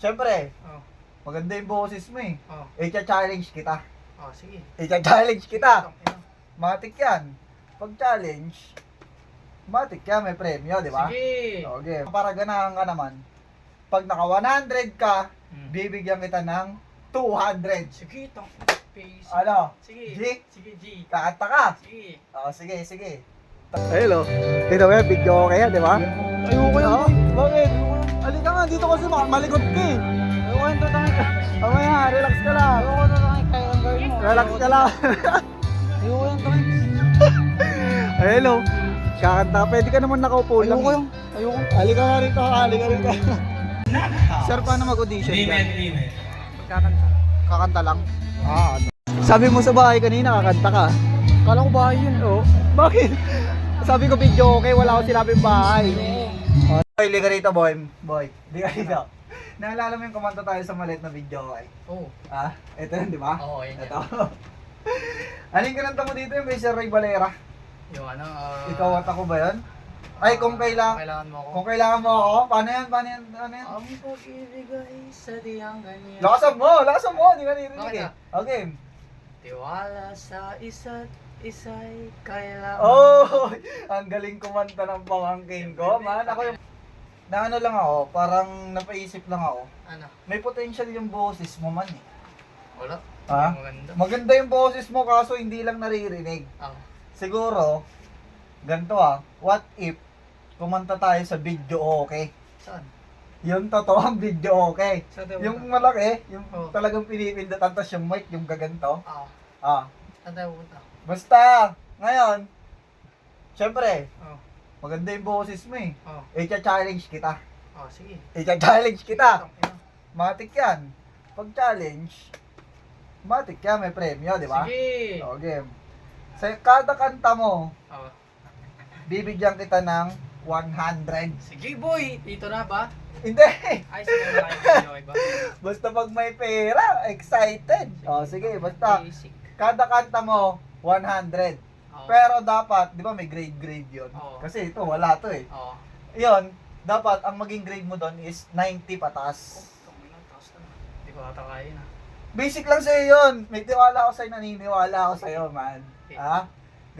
Siyempre, Oh. maganda yung boses mo eh. Oh. I-challenge kita. Oh, sige. I-challenge kita. Ina. Matik yan. Pag challenge, matik yan, may premyo, di ba? Sige. Okay. Para ganahan ka naman, pag naka 100 ka, bibigyan kita ng 200. Sige, tang. Face. Ano? Sige. G? Sige, G. Kakanta ka? Sige. Sige, sige. Hello. Ito ba, video okay yan, di ba? Ayoko yan. Oo? Bakit? Halika nga, dito kasi malikot ka eh. Ayoko yan, tatangin ka. Mamaya, relax ka lang. Ayoko na tatangin kaya ang girl mo. Relax ka lang. Ayoko yan, tatangin. Hello. Kakanta ka, pwede ka naman nakaupo lang. Ayoko yan. Ayoko. Halika nga rito, halika rito. Sir, paano mag-audition yan? Magkakanta. Kakanta lang? Ano? Sabi mo sa bahay kanina, kakanta ka. Kala ko bahay yun. Oo. Bakit? Sabi ko video okay, wala akong sinabing bahay. Boy, liga rito, boy. Boy, liga rito. Naalala mo yung kumanta tayo sa maliit na video okay? Oo. Ito yun, di ba? Oo, yun. Ito. Aling kinanta mo dito yung kay Sir Ray Valera? Yung ano, Ikaw at ako ba yun? Ay, kung kailangan mo ako. Kung kailangan mo ako, paano yan? Paano yan? Ano yan? Ang pag-ibig ay sadyang ganyan. Lakasan mo! Lakasan mo! Hindi ka narinig Bakit eh. ah? Okay. Tiwala sa isa't isa'y kailangan. Oh! Ang galing kumanta ng pamangkin ko, man. Ako yung... Naano lang ako, parang napaisip lang ako. Ano? May potential yung boses mo man eh. Wala. Ha? Maganda. Maganda yung boses mo kaso hindi lang naririnig. Oh. Siguro, ganito what if kumanta tayo sa video okay? Saan? Yung totoong video okay. Saan tayo Yung punta? malaki, yung Oh. talagang pinipindutan tapos yung mic, yung gaganto. Oo. Ah, Saan tayo pupunta? basta, ngayon, syempre, Oh. maganda yung boses mo eh. Oh. I-challenge kita. Oh, sige. I-challenge kita. Tang, ina. Matik yan. Pag challenge, matik yan, may premyo, di ba? Sige. So, game. Sa kada kanta mo, Oh. bibigyan kita ng 100. Sige, boy. Dito na ba? Hindi! Ay, sige na kayo. Okay ba? Basta pag may pera, excited. Sige, basta. Basic. Kada kanta mo, 100. Oh. Pero dapat, di ba may grade yun? Oo. Kasi ito, wala to eh. Oh. Yun, dapat ang maging grade mo doon is 90 patas. Tangina, taas na. Hindi ko ata kaya na. Basic lang sa'yo yun. May tiwala ako sa'yo, naniniwala ako sa'yo, man. Okay.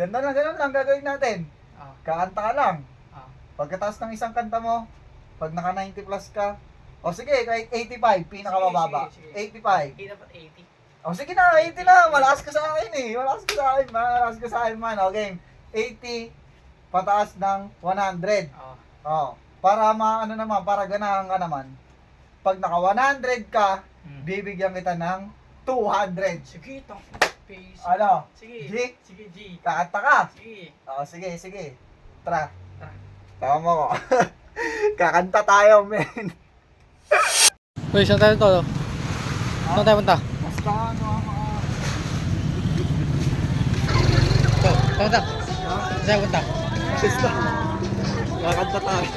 Ganun lang gagawin natin. Oh. Kakanta ka lang. Oh. Pagkatapos ng isang kanta mo, pag naka 90 plus ka, sige, kahit 85, pinakamababa. Sige. 85. Hindi dapat 80. Sige na, 80 na. Malakas ka sa akin eh. Malakas ka sa akin, man. Malakas ka sa akin, man. Okay. 80, pataas ng 100. Oh. Para naman, para ganahan ka naman. Pag naka 100 ka, bibigyan kita ng 200. Sige, tang. Face. Ano? Sige. G? Sige, G. Kakanta ka? Sige. Sige. Tara. Tara. Tama ko. Kakanta tayo, men. Uy, saan tayo to? Saan tayo punta? Basta Saan tayo punta? Basta. Kakanta tayo.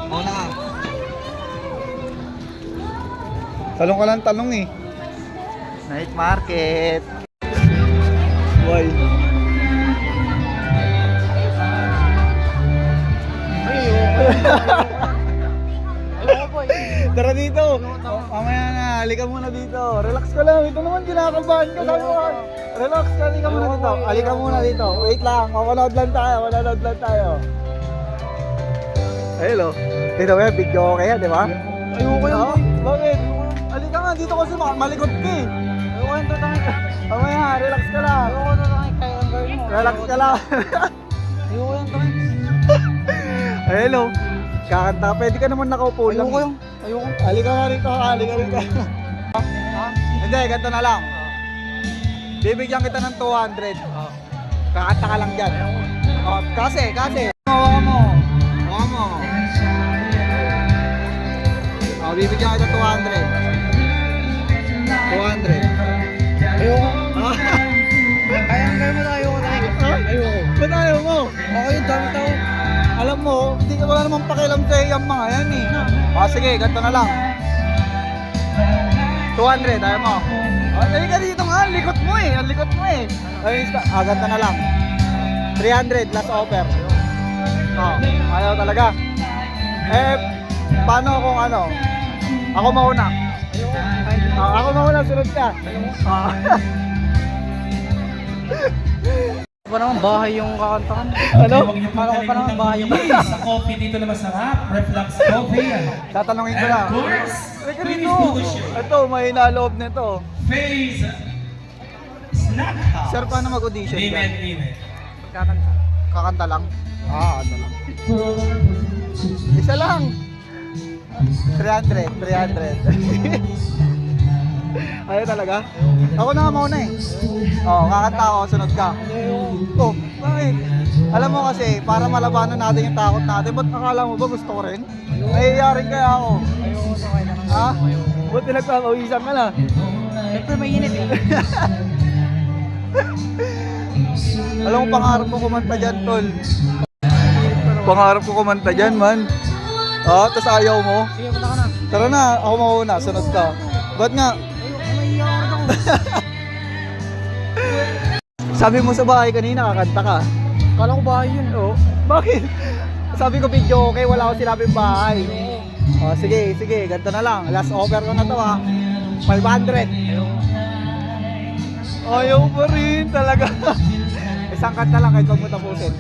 Ano na? Talong ka lang talong eh. Night market. Boy. Ayoko, boy. Tara dito. Mamaya na, halika muna dito. Relax ka lang. Ito naman kinakabahan ka. Sabi mo, relax ka, halika muna dito. Halika muna dito. Wait lang, manood lang tayo. Hello. Ito ba, video okay yan, di ba? Ayoko yan, boy. Bakit? Halika nga, dito kasi malikot ka eh. Ayoko yan, tatangin ka. Mamaya, relax ka lang. Ayoko na tatangin kaya ang girl mo. Relax ka lang. Ayoko yan, tatangin. Hello. Kakanta, pwede ka naman nakaupo lang. Ayoko yan. Ayoko. Halika nga rito, halika rito. Ha? Hindi, ganito na lang. Bibigyan kita ng 200. Oh. Kakanta ka lang dyan. Kasi. Hawakan mo. Bibigyan kita 200. 200. Ayoko. Kaya ang girl mo na ayoko na. Ayoko. Ba't ayaw mo? Ako yung dami tao. Alam mo, hindi ka wala namang pakialam sa yung mga yan eh. Sige, ganito na lang. 200, ayaw mo. Dali ka dito nga, ang likot mo eh. Ganito na lang. 300, last offer. Ayaw talaga. paano kung ano? Ako mauna. Ako mauna, sunod ka. Pa naman bahay yung kakantakan. Ano? Kala ko pa naman bahay yung Sa coffee dito na masarap, Reflux Coffee. Tatanungin ko And lang. of course, Teka Queen's dito. Bullshit. Ito, may naloob nito. Phase Snack House. Sir, paano mag-audition ka? Amen. kakanta. Kakanta lang? Kakanta lang. Isa lang. 300. Ayaw talaga? Ako na nga mauna eh. Oo, kakanta ako, sunod ka. Oh, bakit? Alam mo kasi, para malabanan natin yung takot natin, ba't akala mo ba gusto ko rin? Nahihiyarin kaya ako. Ha? Ba't pinagpapawisan ka na? Siyempre mainit eh. Alam mo, pangarap ko kumanta dyan, tol. Pangarap ko kumanta dyan, man. Ah, tas ayaw mo? Sige, punta ka na. Tara na, ako mauna, sunod ka. Ba't nga? Maiiyak ako. Sabi mo sa bahay kanina, kakanta ka. Kala ko bahay yun. Oo. Bakit? Sabi ko video okay, wala ko sinabing bahay. Oh, sige, ganito na lang. Last offer ko na to ha. 500. Ayaw pa rin talaga. Isang kanta lang kahit wag mo tapusin.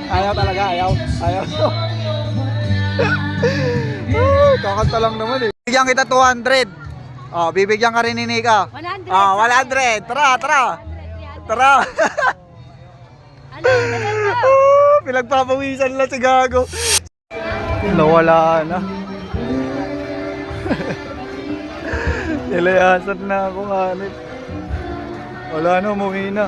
Ayaw talaga, ayaw. Kakanta lang naman eh. Bibigyan kita 200. Oh, bibigyan ka rin ni Nika. 100. Oh, 100. Tara. Ano? Pinagpapawisan lang si Gago. Nawala na. Nilayasan na ako, hanip. Wala na, umuwi na.